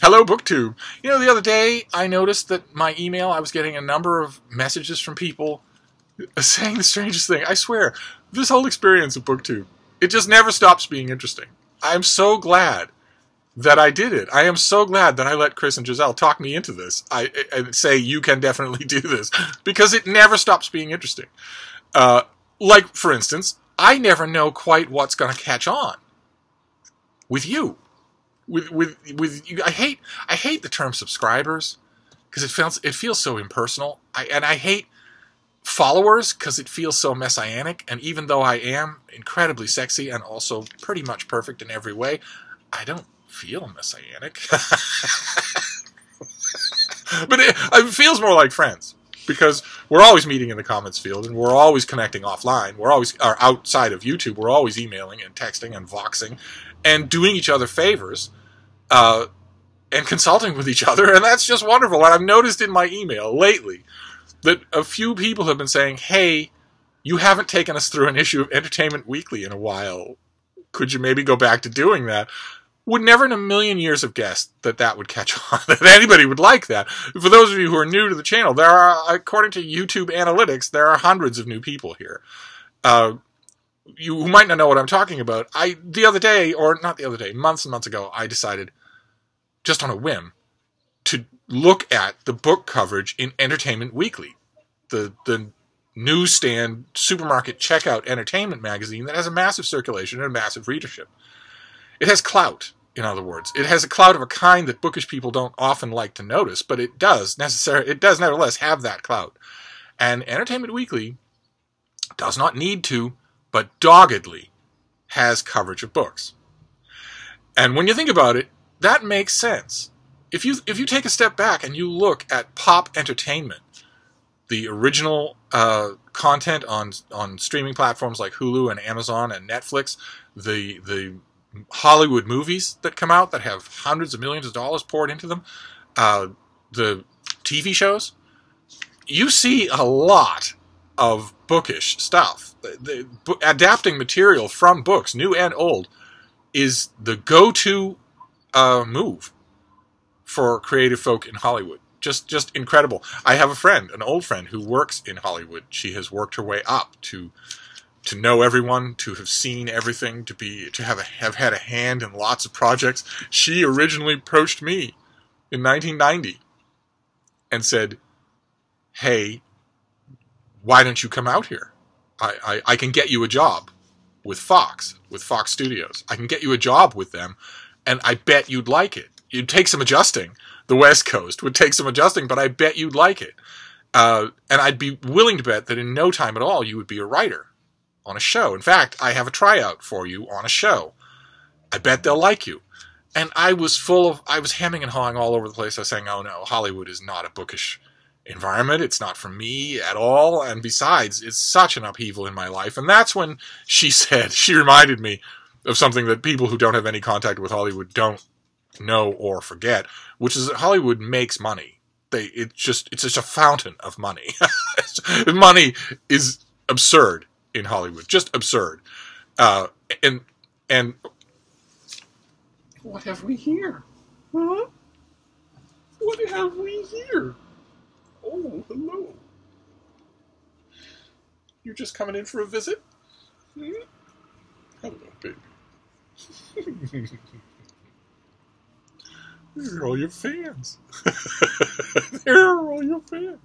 Hello, BookTube. You know, the other day I noticed that my email, I was getting a number of messages from people saying the strangest thing. I swear, this whole experience of BookTube, it just never stops being interesting. I'm so glad that I did it. I am so glad that I let Chris and Giselle talk me into this. I say, you can definitely do this, because it never stops being interesting. Like, for instance, I never know quite what's going to catch on with you. With you. I hate the term subscribers because it feels so impersonal. I hate followers because it feels so messianic. And even though I am incredibly sexy and also pretty much perfect in every way, I don't feel messianic. But it feels more like friends, because we're always meeting in the comments field, and we're always connecting offline. We're always, or outside of YouTube, we're always emailing and texting and voxing and doing each other favors and consulting with each other, and that's just wonderful. And I've noticed in my email lately that a few people have been saying, hey, you haven't taken us through an issue of Entertainment Weekly in a while. Could you maybe go back to doing that? Would never in a million years have guessed that would catch on, that anybody would like that. For those of you who are new to the channel, there are, according to YouTube analytics, there are hundreds of new people here. You might not know what I'm talking about. The other day, or not the other day, months and months ago, I decided, just on a whim, to look at the book coverage in Entertainment Weekly, the newsstand, supermarket checkout entertainment magazine that has a massive circulation and a massive readership. It has clout, in other words. It has a clout of a kind that bookish people don't often like to notice, but it does nevertheless have that clout. And Entertainment Weekly does not need to, but doggedly has coverage of books. And when you think about it, that makes sense. If you take a step back and you look at pop entertainment, the original content on streaming platforms like Hulu and Amazon and Netflix, the Hollywood movies that come out that have hundreds of millions of dollars poured into them, the TV shows, you see a lot of bookish stuff. Adapting material from books, new and old, is the go-to move for creative folk in Hollywood. Just incredible. I have a friend, an old friend, who works in Hollywood. She has worked her way up to know everyone, to have seen everything, to have had a hand in lots of projects. She originally approached me in 1990 and said, hey, why don't you come out here? I can get you a job with Fox Studios. I can get you a job with them, and I bet you'd like it. You'd take some adjusting. The West Coast would take some adjusting, but I bet you'd like it. And I'd be willing to bet that in no time at all you would be a writer on a show. In fact, I have a tryout for you on a show. I bet they'll like you. And I was hemming and hawing all over the place. I was saying, oh no, Hollywood is not a bookish environment. It's not for me at all. And besides, it's such an upheaval in my life. And that's when she reminded me of something that people who don't have any contact with Hollywood don't know or forget, which is that Hollywood makes money. It's just a fountain of money. Money is absurd in Hollywood, just absurd. And what have we here? Huh? What have we here? Oh, hello. You're just coming in for a visit? Hmm? Hello, baby. There are all your fans. There are all your fans.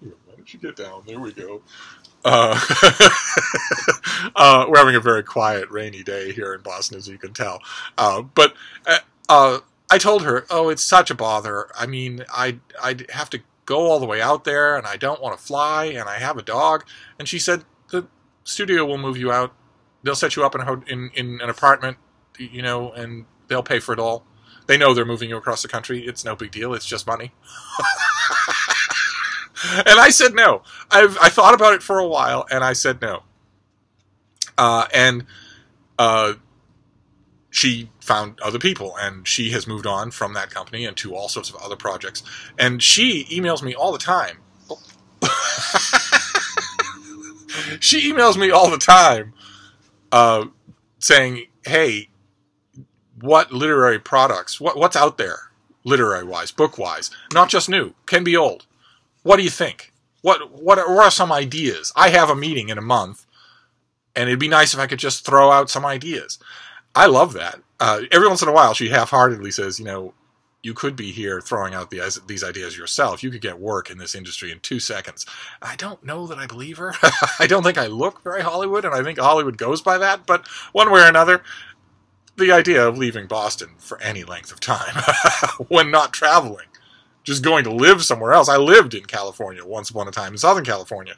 Here, why don't you get down? There we go. We're having a very quiet, rainy day here in Boston, as you can tell. But I told her, oh, it's such a bother. I mean, I'd have to go all the way out there, and I don't want to fly, and I have a dog. And she said, the studio will move you out. They'll set you up in an apartment, and they'll pay for it all. They know they're moving you across the country. It's no big deal. It's just money. And I said no. I thought about it for a while, and I said no. She found other people, and she has moved on from that company and to all sorts of other projects. And she emails me all the time. She emails me all the time saying, hey, what literary products, what's out there? literary-wise, book-wise. Not just new, can be old. What do you think? What are some ideas? I have a meeting in a month, and it'd be nice if I could just throw out some ideas. I love that. Every once in a while, she half-heartedly says, you could be here throwing out these ideas yourself. You could get work in this industry in 2 seconds. I don't know that I believe her. I don't think I look very Hollywood, and I think Hollywood goes by that. But one way or another, the idea of leaving Boston for any length of time when not traveling, just going to live somewhere else. I lived in California once upon a time, in Southern California,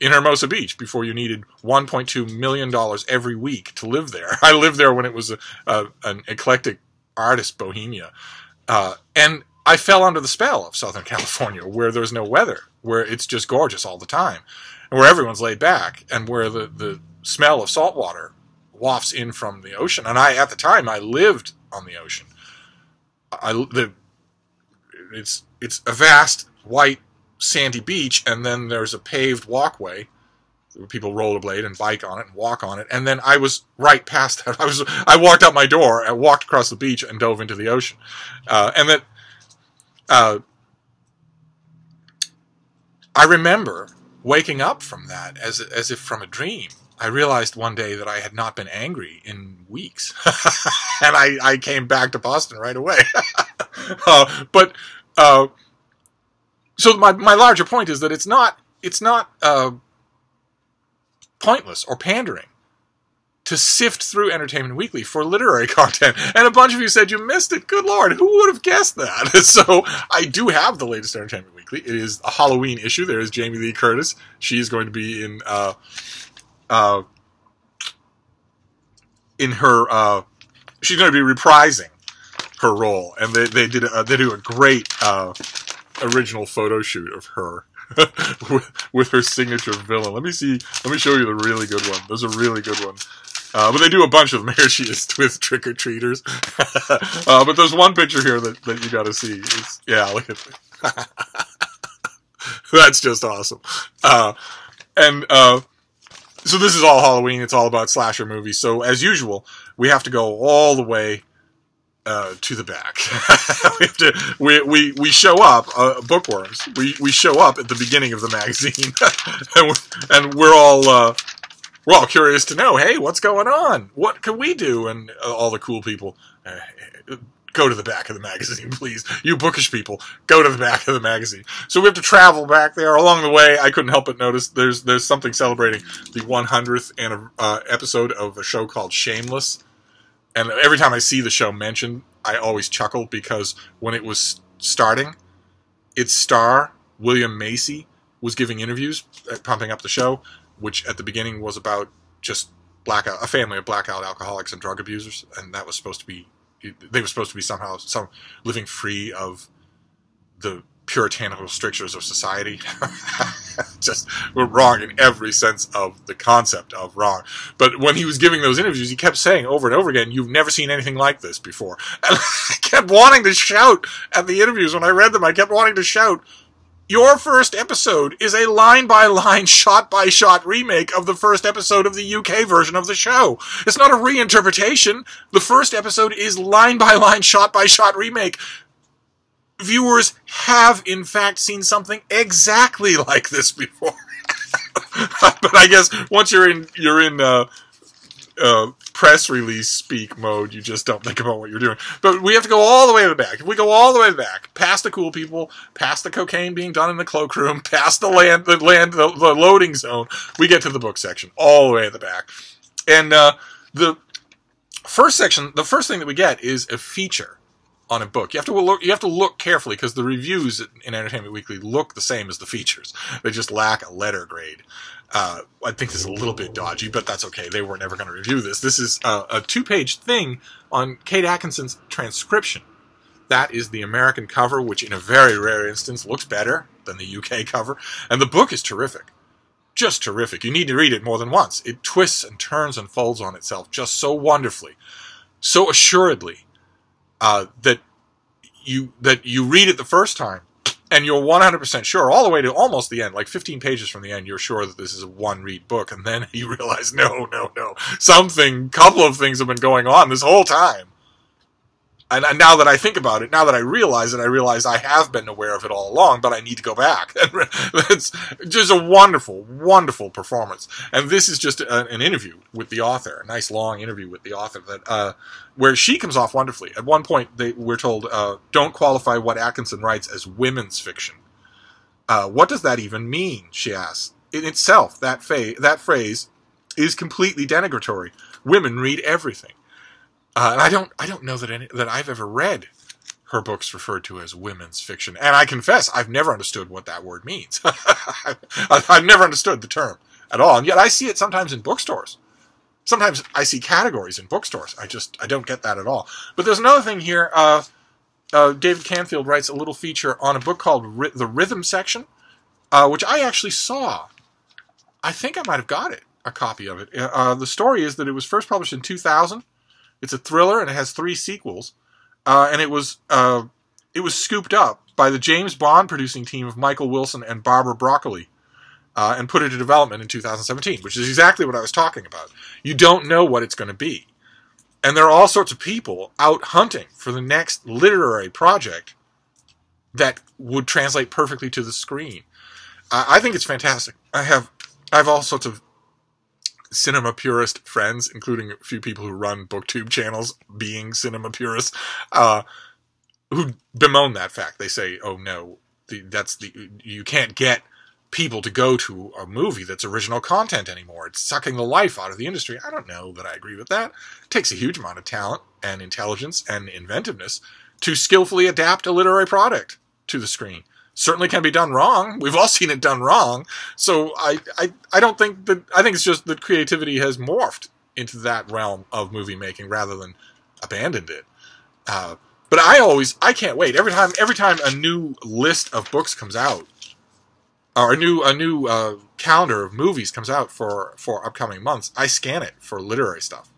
in Hermosa Beach, before you needed $1.2 million every week to live there. I lived there when it was an eclectic artist bohemia. And I fell under the spell of Southern California, where there's no weather, where it's just gorgeous all the time, and where everyone's laid back, and where the smell of salt water wafts in from the ocean. And at the time, I lived on the ocean. It's a vast, white, sandy beach, and then there's a paved walkway where people rollerblade and bike on it and walk on it. And then I was right past that. I walked out my door, I walked across the beach, and dove into the ocean. I remember waking up from that as if from a dream. I realized one day that I had not been angry in weeks, and I came back to Boston right away. So my larger point is that it's not pointless or pandering to sift through Entertainment Weekly for literary content. And a bunch of you said you missed it. Good Lord, who would have guessed that? So I do have the latest Entertainment Weekly. It is a Halloween issue. There is Jamie Lee Curtis. She's going to be in her she's going to be reprising her role, and they do a great original photo shoot of her with her signature villain. Let me show you the really good one. There's a really good one. But they do a bunch of them. Here she is with trick-or-treaters. But there's one picture here that you gotta see. Look at that. That's just awesome. So this is all Halloween. It's all about slasher movies. So as usual, we have to go all the way to the back. we show up, bookworms. We show up at the beginning of the magazine, and we're all curious to know, hey, what's going on? What can we do? And all the cool people, go to the back of the magazine, please. You bookish people, go to the back of the magazine. So we have to travel back there. Along the way, I couldn't help but notice there's something celebrating the 100th episode of a show called Shameless. And every time I see the show mentioned, I always chuckle, because when it was starting, its star, William Macy, was giving interviews, pumping up the show, which at the beginning was about just a family of blackout alcoholics and drug abusers, and that was supposed to be, they were supposed to be somehow living free of the puritanical strictures of society. Just, we're wrong in every sense of the concept of wrong. But when he was giving those interviews, he kept saying over and over again, you've never seen anything like this before. And I kept wanting to shout at the interviews. When I read them, I kept wanting to shout, your first episode is a line-by-line, shot-by-shot remake of the first episode of the UK version of the show. It's not a reinterpretation. The first episode is line-by-line, shot-by-shot remake. Viewers have, in fact, seen something exactly like this before. But I guess once you're in press release speak mode, you just don't think about what you're doing. But we have to go all the way to the back. If we go all the way to the back, past the cool people, past the cocaine being done in the cloakroom, past the loading zone, we get to the book section, all the way at the back. And the first section, the first thing that we get is a feature on a book. You have to look carefully, because the reviews in Entertainment Weekly look the same as the features. They just lack a letter grade. I think this is a little bit dodgy, but that's okay. They were never going to review this. This is a 2-page thing on Kate Atkinson's transcription. That is the American cover, which in a very rare instance looks better than the UK cover. And the book is terrific. Just terrific. You need to read it more than once. It twists and turns and folds on itself just so wonderfully, so assuredly, that you read it the first time, and you're 100% sure, all the way to almost the end, like 15 pages from the end, you're sure that this is a one-read book, and then you realize, no, couple of things have been going on this whole time. And now that I think about it, now that I realize it, I realize I have been aware of it all along, but I need to go back. It's just a wonderful, wonderful performance. And this is just an interview with the author, a nice long interview with the author, that where she comes off wonderfully. At one point, we're told, don't qualify what Atkinson writes as women's fiction. What does that even mean, she asks. In itself, that phrase is completely denigratory. Women read everything. And I don't know that I've ever read her books referred to as women's fiction. And I confess, I've never understood what that word means. I've never understood the term at all. And yet I see it sometimes in bookstores. Sometimes I see categories in bookstores. I don't get that at all. But there's another thing here. David Canfield writes a little feature on a book called The Rhythm Section, which I actually saw. I think I might have got a copy of it. The story is that it was first published in 2000. It's a thriller, and it has 3 sequels. And it was scooped up by the James Bond producing team of Michael Wilson and Barbara Broccoli, and put into development in 2017, which is exactly what I was talking about. You don't know what it's going to be. And there are all sorts of people out hunting for the next literary project that would translate perfectly to the screen. I think it's fantastic. I have all sorts of cinema purist friends, including a few people who run booktube channels being cinema purists, who bemoan that fact. They say, oh no, you can't get people to go to a movie that's original content anymore. It's sucking the life out of the industry. I don't know that I agree with that. It takes a huge amount of talent and intelligence and inventiveness to skillfully adapt a literary product to the screen. Certainly can be done wrong. We've all seen it done wrong. So I don't think that, I think it's just that creativity has morphed into that realm of movie making rather than abandoned it. But I can't wait. Every time a new list of books comes out, or a new calendar of movies comes out for upcoming months, I scan it for literary stuff.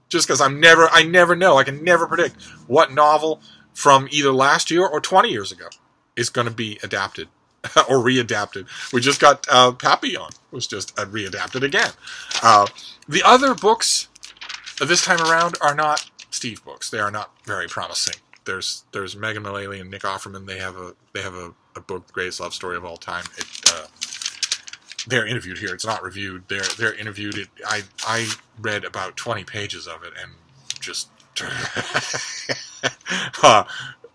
Just because I never know. I can never predict what novel from either last year or 20 years ago is going to be adapted or readapted. We just got Papillon was just readapted again. The other books this time around are not Steve books. They are not very promising. There's Megan Mullally and Nick Offerman. They have a book, The Greatest Love Story of All Time. They're interviewed here. It's not reviewed. They're interviewed. I read about 20 pages of it and just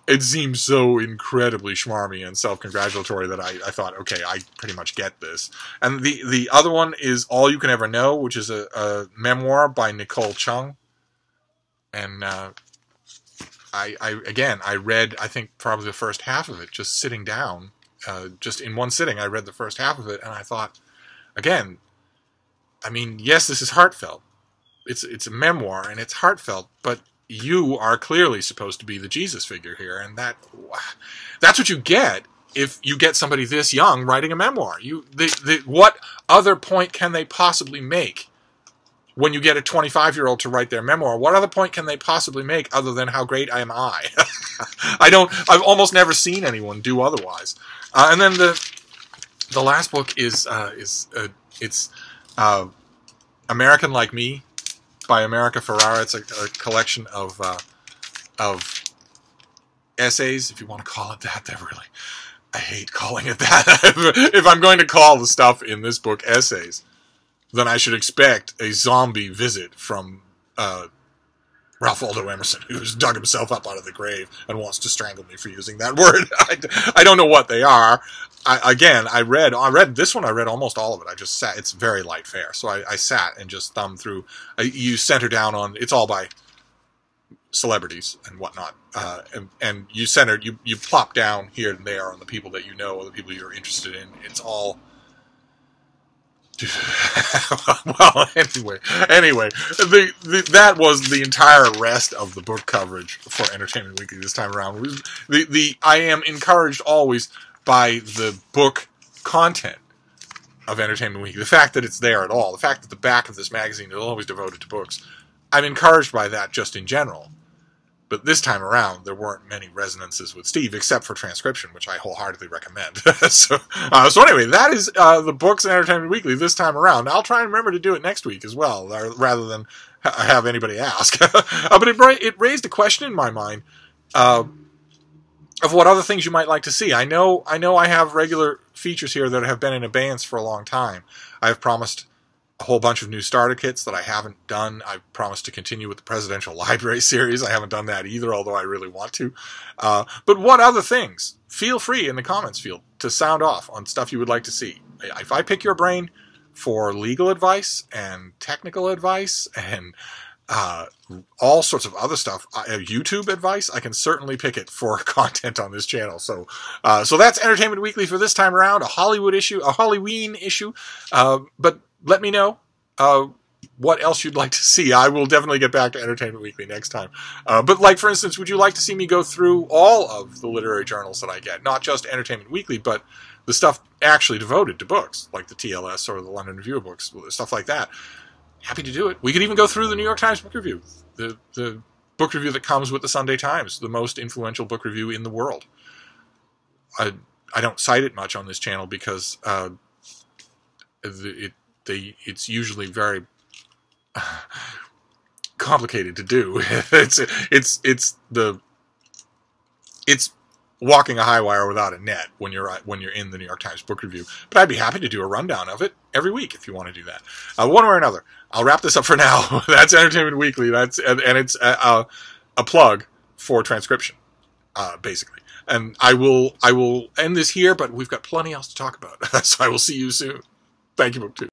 it seems so incredibly schmarmy and self-congratulatory that I thought, okay, I pretty much get this. And the other one is All You Can Ever Know, which is a memoir by Nicole Chung. And I read, I think, probably the first half of it, just sitting down. Just in one sitting, I read the first half of it, and I thought, again, I mean, yes, this is heartfelt. It's a memoir, and it's heartfelt, but you are clearly supposed to be the Jesus figure here, and that's what you get if you get somebody this young writing a memoir. What other point can they possibly make when you get a 25-year-old to write their memoir? What other point can they possibly make other than how great am I? I've almost never seen anyone do otherwise. And then the last book is American Like Me by America Ferrara. It's a collection of essays, if you want to call it that. I hate calling it that. If I'm going to call the stuff in this book essays, then I should expect a zombie visit from Ralph Waldo Emerson, who's dug himself up out of the grave and wants to strangle me for using that word. I don't know what they are. I read this one. I read almost all of it. I just sat. It's very light fare, so I sat and just thumbed through. You center down on. It's all by celebrities and whatnot, and you plop down here and there on the people that you know or the people you're interested in. It's all. Well, anyway, that was the entire rest of the book coverage for Entertainment Weekly this time around. I am encouraged always by the book content of Entertainment Weekly. The fact that it's there at all, the fact that the back of this magazine is always devoted to books. I'm encouraged by that just in general. But this time around, there weren't many resonances with Steve, except for Transcription, which I wholeheartedly recommend. So anyway, that is the Books and Entertainment Weekly this time around. I'll try and remember to do it next week as well, rather than have anybody ask. But it raised a question in my mind. of what other things you might like to see. I know I have regular features here that have been in abeyance for a long time. I've promised a whole bunch of new starter kits that I haven't done. I've promised to continue with the Presidential Library series. I haven't done that either, although I really want to. But what other things? Feel free in the comments field to sound off on stuff you would like to see. If I pick your brain for legal advice and technical advice and all sorts of other stuff, YouTube advice, I can certainly pick it for content on this channel. So that's Entertainment Weekly for this time around, a Halloween issue. But let me know what else you'd like to see. I will definitely get back to Entertainment Weekly next time. But like, for instance, would you like to see me go through all of the literary journals that I get? Not just Entertainment Weekly, but the stuff actually devoted to books, like the TLS or the London Review of Books, stuff like that. Happy to do it. We could even go through the New York Times Book Review, the book review that comes with the Sunday Times, the most influential book review in the world. I don't cite it much on this channel because it's usually very complicated to do. It's walking a high wire without a net when you're in the New York Times Book Review. But I'd be happy to do a rundown of it every week if you want to do that. One way or another. I'll wrap this up for now. That's Entertainment Weekly. And it's a plug for transcription, basically. And I will end this here, but we've got plenty else to talk about. So I will see you soon. Thank you, BookTube.